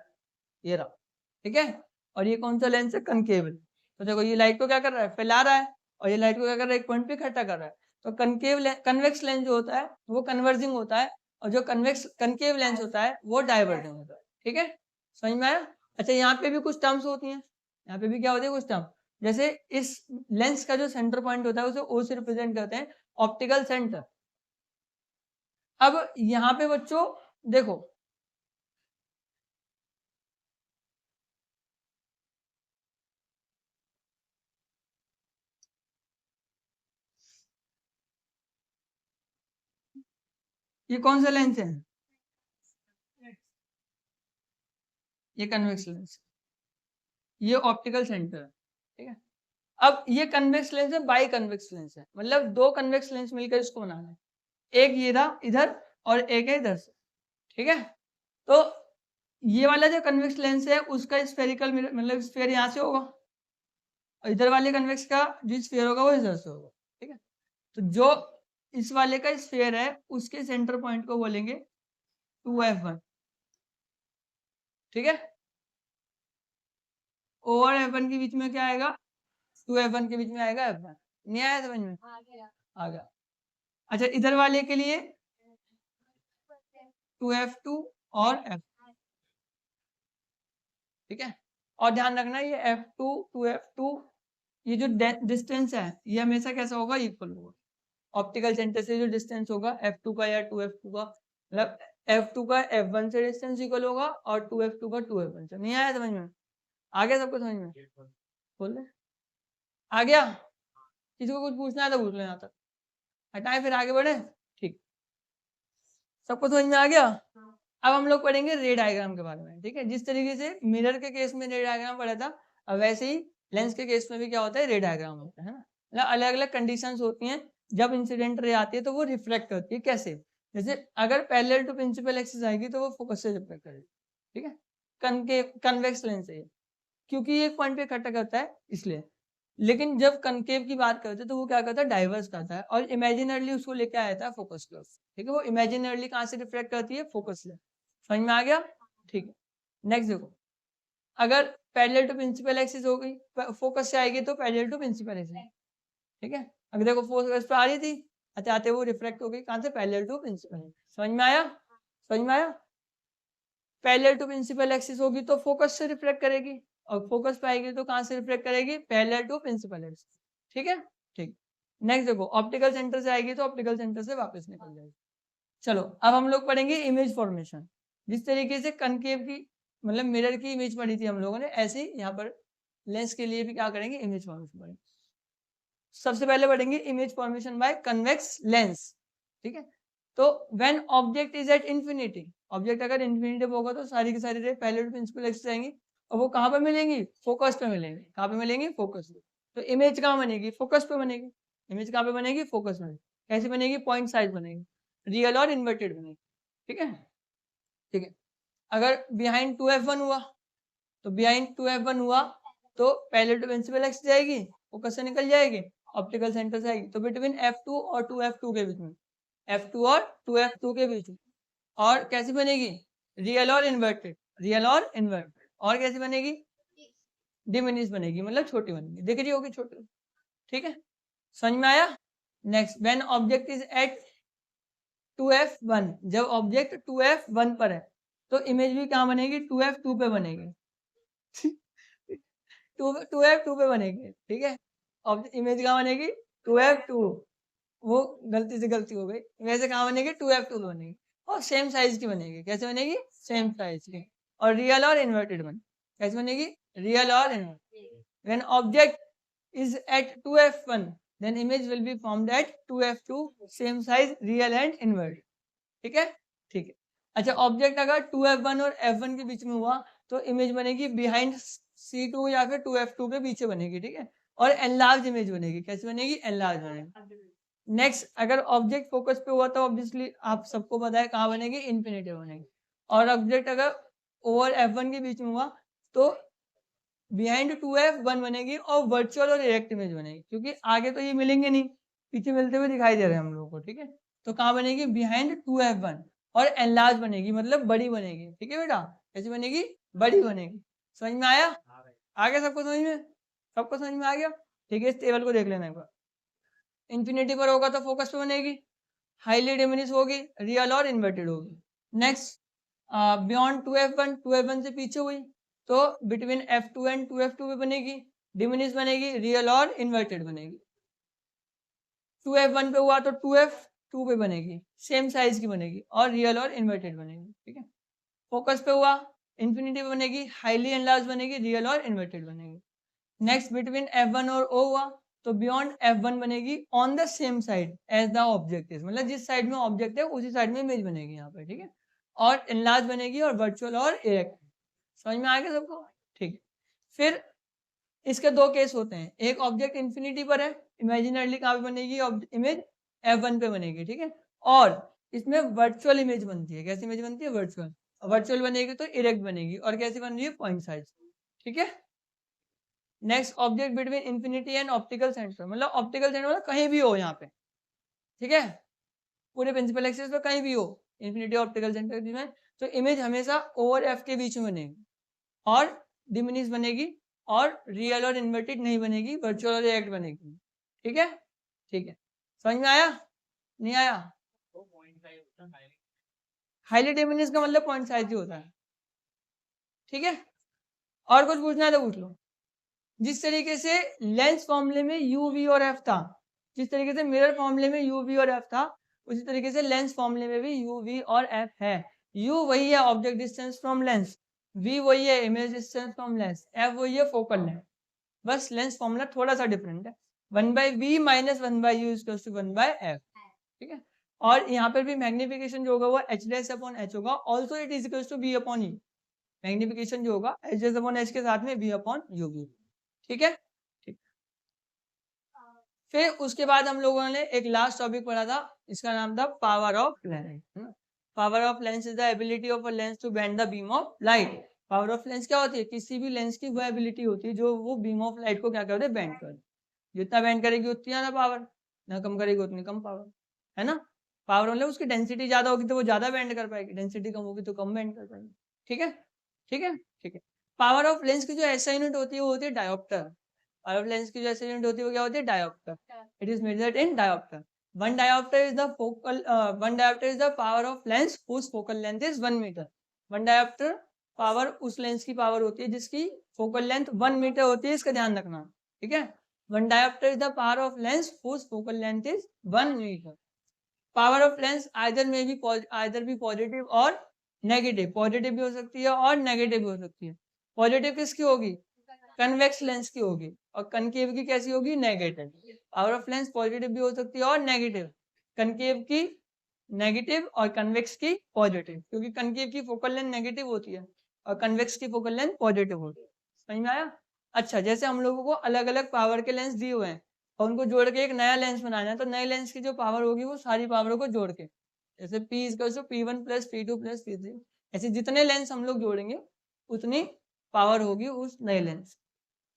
ये रहा। ठीक है, और ये कौन सा लेंस है, कनकेव। तो देखो ये लाइट को क्या कर रहा है, फैला रहा है, और ये लाइट को क्या कर रहा है, एक पॉइंट पे इकट्ठा कर रहा है। तो कन्वेक्स लेंस जो होता है वो कन्वर्जिंग होता है, और जो कनकेव लेंस होता है वो डाइवर्जिंग होता है। ठीक है, समझ में आया? अच्छा, यहाँ पे भी कुछ टर्म्स होती हैं, यहाँ पे भी क्या होती है, कुछ टर्म। जैसे इस लेंस का जो सेंटर पॉइंट होता है उसे ओ से रिप्रेजेंट करते हैं, ऑप्टिकल सेंटर। अब यहाँ पे बच्चों देखो, ये कौन सा लेंस है? ये कन्वेक्स लेंस, ये ऑप्टिकल सेंटर है, ठीक है। अब ये कन्वेक्स लेंस है, बाई कन्वेक्स लेंस है, मतलब दो कन्वेक्स लेंस मिलकर इसको बनाना है। एक ये रहा इधर और एक है इधर से, ठीक है। तो ये वाला जो कन्वेक्स लेंस है उसका स्फेरिकल मतलब स्फीयर यहाँ से होगा, और इधर वाले कन्वेक्स का जो स्फीयर होगा वो इधर से होगा, ठीक है। तो जो इस वाले का स्फीयर है उसके सेंटर पॉइंट को बोलेंगे 2f1, ठीक है। ओ और f1 के बीच में क्या आएगा? 2f1 के बीच में आएगा f1। नहीं आया समझ में? आ गया। अच्छा, इधर वाले के लिए 2f2 और f, ठीक है। और ध्यान रखना ये f2 2f2 ये जो डिस्टेंस है ये हमेशा कैसा होगा? इक्वल होगा। ऑप्टिकल सेंटर से जो डिस्टेंस होगा f2 का या 2f2 का, मतलब f2 का f1 से डिस्टेंस इक्वल होगा और 2f2 का 2f1 से। नहीं आया समझ में? आ गया सबको समझ में? बोल रहे आ गया? किसी को कुछ पूछना है तो पूछ लो यहाँ तक, हटाए फिर आगे बढ़े। ठीक, सबको समझ में आ गया? अब हम लोग पढ़ेंगे रे डायग्राम के बारे में, ठीक है। जिस तरीके से मिरर के केस में रे डायग्राम पढ़ा था, अब वैसे ही लेंस के केस में भी क्या होता है? रे डायग्राम होता है ना। मतलब अलग अलग कंडीशंस होती हैं जब इंसिडेंट रे आती है तो वो रिफ्लेक्ट होती है। कैसे? जैसे अगर पैरेलल टू प्रिंसिपल एक्सिस आएगी तो वो फोकस से रिफ्लेक्ट करेगी, ठीक है। कनकेव कन्वेक्स लेंस है क्योंकि एक पॉइंट पे इकट्ठा करता है इसलिए। लेकिन जब कनकेव की बात करते हैं तो वो क्या करता है? डाइवर्स करता है और इमेजिनरली उसको लेके आता है फोकस की ओर, ठीक है। वो इमेजिनरली कहाँ से रिफ्लेक्ट करती है? फोकस से। समझ में आ गया? ठीक है। नेक्स्ट देखो, अगर पैरेलल टू प्रिंसिपल एक्सिस हो गई, फोकस से आएगी तो पैरेलल टू प्रिंसिपल एक्सिस, ठीक है। अगर देखो फोकस पे आ रही थी, अच्छा आते वो रिफ्लेक्ट हो गई कहाँ से? Parallel to principal. समझ में आया? समझ में आया? पैरेलल टू प्रिंसिपल एक्सिस होगी तो फोकस से रिफ्लेक्ट करेगी, और फोकस पे आएगी तो कहाँ से रिफ्लेक्ट करेगी? पैरेलल टू प्रिंसिपल एक्सिस, ठीक है। ठीक, नेक्स्ट देखो, ऑप्टिकल सेंटर से आएगी तो ऑप्टिकल सेंटर से वापस निकल जाएगी। चलो अब हम लोग पढ़ेंगे इमेज फॉर्मेशन। जिस तरीके से कनकेव की मतलब मिरर की इमेज पढ़ी थी हम लोगों ने, ऐसे ही यहाँ पर लेंस के लिए भी क्या करेंगे? इमेज फॉर्मेशन पढ़ेंगे। सबसे पहले पढ़ेंगे image formation by convex lens, ठीक है। तो when object is at infinity, object अगर इंफिनिटी होगा तो सारी की सारी रे पैरेलल टू प्रिंसिपल एक्सिस आएंगी, और वो कहाँ पे मिलेंगी? फोकस पे मिलेंगी। कहाँ पे मिलेंगी? फोकस पे। तो इमेज कहाँ बनेगी? फोकस पे बनेगी। इमेज कहाँ पे बनेगी? फोकस में। कैसे बनेगी? पॉइंट साइज बनेगी, रियल और इन्वर्टेड बनेगी, ठीक है। ठीक है, अगर बिहाइंड 2f1 हुआ तो बिहाइंड 2f1 हुआ तो पैरेलल टू प्रिंसिपल एक्सिस जाएगी, फोकस से निकल जाएगी, ऑप्टिकल सेंटर से आएगी। तो बिटवीन f2 और 2f2 के बीच में, f2 और 2f2 के बीच में, और कैसी बनेगी? रियल और इन्वर्टेड, रियल और इन्वर्टेड। और कैसी बनेगी? डिमिनिश बनेगी, मतलब छोटी बनेगी, दिख रही होगी छोटी, ठीक है। समझ में आया? Next, when object is at 2f1, जब ऑब्जेक्ट 2f1 पर है तो इमेज भी कहाँ बनेगी? 2f2 पे बनेगी। 2f2 पे बनेगी, ठीक है। इमेज कहाँ बनेगी? 2f2। वो गलती से गलती हो गई, वैसे कहाँ बनेगी? 2f2 पे बनेगी, और सेम साइज की बनेगी। कैसे बनेगी? सेम साइज की, और रियल और इन्वर्टेड बनेगी। कैसे बनेगी? रियल और inverted. When object is at 2f1 then image will be formed at 2f2 same size real and invert, ठीक है। ठीक है, अच्छा ऑब्जेक्ट अगर 2f1 और f1 के बीच में हुआ तो इमेज बनेगी बिहाइंड c2 या फिर 2f2 के पीछे बनेगी, ठीक है। और एनलार्ज इमेज बनेगी। कैसे बनेगी? एनलार्ज बनेगी। नेक्स्ट, अगर ऑब्जेक्ट फोकस पे हुआ तो ऑब्वियसली आप सबको पता है कहाँ बनेगी? इन्फिनिटी बनेगी। और ऑब्जेक्ट अगर ओवर f1 के बीच में हुआ तो बिहाइंड 2f1 बनेगी, और वर्चुअल और डायरेक्ट इमेज बनेगी, क्योंकि आगे तो ये मिलेंगे नहीं, पीछे मिलते हुए दिखाई दे रहे हैं हम लोगों को, ठीक है। तो कहाँ बनेगी? बिहाइंड 2f1, और एनलार्ज बनेगी, मतलब बड़ी बनेगी, ठीक है बेटा। कैसी बनेगी? बड़ी बनेगी। समझ में आया? आगे सबको समझ में? सबको समझ में आ गया? ठीक है, इस टेबल को देख लेना एक बार। इंफिनिटी पर होगा तो फोकस पे बनेगी, हाईली डिमिनिश होगी, रियल और इन्वर्टेड होगी। नेक्स्ट, बियॉन्ड 2f1, 2f1 से पीछे हुई तो बिटवीन f2 एंड 2f2 पे बनेगी, डिमिनिश बनेगी, रियल और इन्वर्टेड बनेगी। 2f1 पे हुआ तो 2f2 पे बनेगी, सेम साइज की बनेगी, और रियल और इन्वर्टेड बनेगी, ठीक है। फोकस पे हुआ, इंफिनिटी पे बनेगी, हाईली एनलार्ज बनेगी, रियल और इन्वर्टेड बनेगी। नेक्स्ट, बिटवीन f1 और o हुआ तो बियॉन्ड F1 बनेगी on the same side as the object is, मतलब जिस साइड में ऑब्जेक्ट है उसी साइड में इमेज बनेगी यहाँ पे, ठीक है। और इनलार्ज बनेगी और वर्चुअल और इरेक्ट। समझ में आ गया सबको? ठीक है। फिर इसके दो केस होते हैं, एक ऑब्जेक्ट इन्फिनिटी पर है, इमेजिनरली कहाँ पे बनेगी इमेज F1 पे बनेगी, ठीक है। और इसमें वर्चुअल इमेज बनती है, कैसी इमेज बनती है? वर्चुअल। वर्चुअल बनेगी तो इरेक्ट बनेगी, और कैसी बन रही है? पॉइंट साइज, ठीक है। Next, object between infinity and optical centre, मतलब ऑप्टिकल सेंटर मतलब कहीं भी हो यहाँ पे, ठीक है, पूरे प्रिंसिपल एक्सिस पे कहीं भी हो, इन्फिनिटी ऑप्टिकल सेंटर में, तो इमेज हमेशा ओवर एफ के बीच में बनेगी और डिमिनिश बनेगी, और रियल और इन्वर्टेड नहीं बनेगी, वर्चुअल और रिएक्ट बनेगी, ठीक है। ठीक है, समझ में आया? नहीं आया? हाईली डिमिनिश का मतलब पॉइंट साइज ही होता है, ठीक है। और कुछ पूछना है तो पूछ लो। जिस तरीके से लेंस फॉर्मूले में यू वी और एफ था, जिस तरीके से मिरर फॉर्मूले में यू वी और एफ था, उसी तरीके से लेंस फॉर्मूले में भी यू वी और एफ है। यू वही है object distance from lens, v वही है image distance from lens, f वही है फोकल लेंथ, बस लेंस फॉर्मूला थोड़ा सा डिफरेंट है। 1/v minus 1/u equals to 1/f, ठीक है। और यहाँ पर भी मैग्निफिकेशन जो होगा वो h डैश अपॉन h होगा, also it is equals to b upon e। Magnification जो होगा h डैश अपॉन h के साथ में b अपॉन u भी, ठीक है। ठीक। फिर उसके बाद हम लोगों ने एक लास्ट टॉपिक पढ़ा था, इसका नाम था power of lens. Power of lens is the ability of a lens to bend the beam of light. Power of lens क्या होती है? किसी भी लेंस की वो एबिलिटी होती है जो वो बीम ऑफ लाइट को क्या करते हैं? बेंड कर। जितना बेंड करेगी उतनी ज्यादा पावर, ना कम करेगी उतनी कम पावर, है ना। पावर मतलब उसकी डेंसिटी ज्यादा होगी तो वो ज्यादा बेंड कर पाएगी, डेंसिटी कम होगी तो कम बेंड कर पाएगी, ठीक है। ठीक है, ठीक है। पावर ऑफ लेंस की जो ऐसा यूनिट होती है वो होती है डायोप्टर। पावर ऑफ लेंस की जो ऐसा यूनिट होती है वो क्या होती है? Dioptre. It is measured in dioptre. One diopter is the focal. One diopter is the power of lens whose focal length is 1 meter. One diopter power उस लेंस की पावर होती है जिसकी फोकल लेंथ 1 मीटर होती है, इसका ध्यान रखना, ठीक है। One diopter is the power of lens whose focal length is 1 meter. Power of lens either be positive और नेगेटिव, पॉजिटिव भी हो सकती है और नेगेटिव भी हो सकती है। पॉजिटिव किसकी होगी? कन्वेक्स लेंस की होगी, और कनकेव की कैसी होगी? Negative. Power of lens positive भी हो सकती है और नेगेटिव, कनकेव की नेगेटिव और कन्वेक्स की पॉजिटिव, क्योंकि कनकेव की फोकल लेंथ नेगेटिव होती है और कन्वेक्स की फोकल लेंथ पॉजिटिव होती है। समझ में आया? अच्छा, जैसे हम लोगों को अलग अलग पावर के लेंस दिए हुए हैं और उनको जोड़ के एक नया लेंस बनाना है, तो नए लेंस की जो पावर होगी वो सारी पावरों को जोड़ के, जैसे P = P1 + P2 + P3, ऐसे जितने लेंस हम लोग जोड़ेंगे उतनी पावर होगी उस नए लेंस,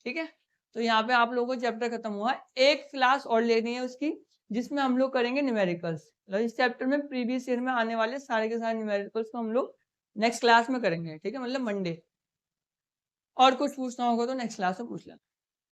ठीक है। तो यहाँ पे आप लोगों को चैप्टर खत्म हुआ। एक क्लास और लेनी है उसकी, जिसमें हम लोग करेंगे न्यूमेरिकल्स। मतलब इस चैप्टर में प्रीवियस ईयर में आने वाले सारे के सारे न्यूमेरिकल्स को हम लोग नेक्स्ट क्लास में करेंगे, ठीक है, मतलब मंडे। और कुछ पूछना होगा तो नेक्स्ट क्लास में पूछ लेना।